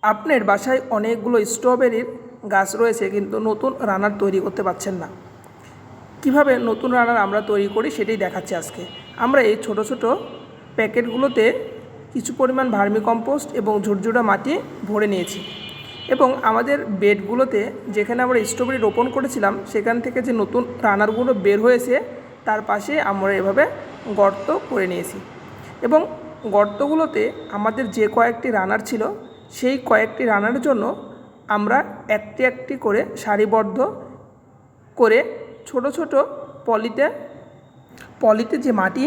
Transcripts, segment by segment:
আপনার বাসায় অনেকগুলো স্ট্রবেরির গাছ রয়েছে কিন্তু নতুন রানার তৈরি করতে পারছেন না। কিভাবে নতুন রানার আমরা তৈরি করি সেটাই দেখাচ্ছি আজকে। আমরা এই ছোট ছোট প্যাকেটগুলোতে কিছু পরিমাণ ভার্মি কম্পোস্ট এবং ঝুরঝুরা মাটি ভরে নিয়েছি এবং আমাদের বেডগুলোতে যেখানে আমরা স্ট্রবেরি রোপণ করেছিলাম সেখান থেকে যে নতুন রানারগুলো বের হয়েছে তার পাশে আমরা এভাবে গর্ত করে নিয়েছি এবং গর্তগুলোতে আমাদের যে কয়েকটি রানার ছিল সেই কয়েকটি রানারের জন্য আমরা একটি একটি করে সারিবদ্ধ করে ছোট ছোট পলিতে যে মাটি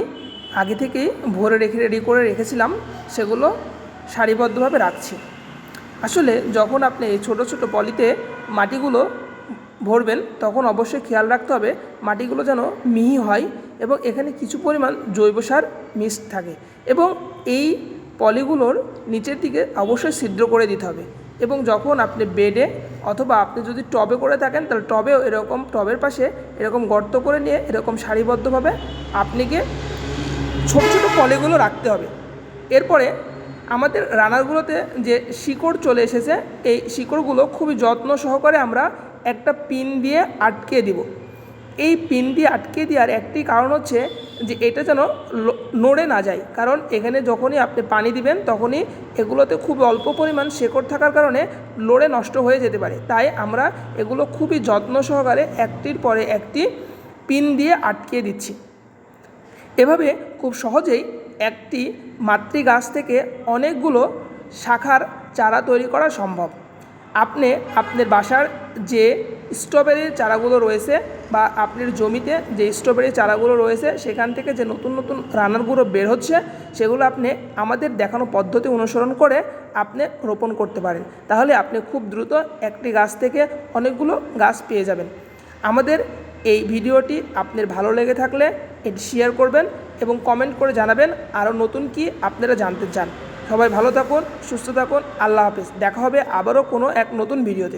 আগে থেকেই ভরে রেডি করে রেখেছিলাম সেগুলো সারিবদ্ধভাবে রাখছি। আসলে যখন আপনি এই ছোটো ছোটো পলিতে মাটিগুলো ভরবেন তখন অবশ্যই খেয়াল রাখতে হবে মাটিগুলো যেন মিহি হয় এবং এখানে কিছু পরিমাণ জৈব সার মিক্সড থাকে এবং এই পলিগুলোর নিচের দিকে অবশ্যই ছিদ্র করে দিতে হবে এবং যখন আপনি বেডে অথবা আপনি যদি টবে করে থাকেন তাহলে টবেও এরকম টবের পাশে এরকম গর্ত করে নিয়ে এরকম সারিবদ্ধভাবে আপনাকে ছোটো ছোটো পলিগুলো রাখতে হবে। এরপরে আমাদের রানারগুলোতে যে শিকড় চলে এসেছে এই শিকড়গুলো খুবই যত্ন সহকারে আমরা একটা পিন দিয়ে আটকে দিব। এই পিন দিয়ে আটকে দেওয়ার একটি কারণ হচ্ছে যে এটা যেন নড়ে না যায়, কারণ এখানে যখনই আপনি পানি দিবেন তখনই এগুলোতে খুব অল্প পরিমাণ শেকড় থাকার কারণে লড়ে নষ্ট হয়ে যেতে পারে। তাই আমরা এগুলো খুবই যত্ন সহকারে একটির পরে একটি পিন দিয়ে আটকে দিচ্ছি। এভাবে খুব সহজেই একটি মাতৃ গাছ থেকে অনেকগুলো শাখার চারা তৈরি করা সম্ভব। আপনি আপনার বাসার যে স্ট্রবেরির চারাগুলো রয়েছে বা আপনার জমিতে যে স্ট্রবেরির চারাগুলো রয়েছে সেখান থেকে যে নতুন নতুন রানারগুলো বের হচ্ছে সেগুলো আপনি আমাদের দেখানো পদ্ধতি অনুসরণ করে আপনি রোপণ করতে পারেন। তাহলে আপনি খুব দ্রুত একটি গাছ থেকে অনেকগুলো গাছ পেয়ে যাবেন। আমাদের এই ভিডিওটি আপনার ভালো লেগে থাকলে এটি শেয়ার করবেন এবং কমেন্ট করে জানাবেন আরও নতুন কি আপনারা জানতে চান। সবাই ভালো থাকুন, সুস্থ থাকুন, আল্লাহ হাফেজ। দেখা হবে আবারও কোনো এক নতুন ভিডিওতে।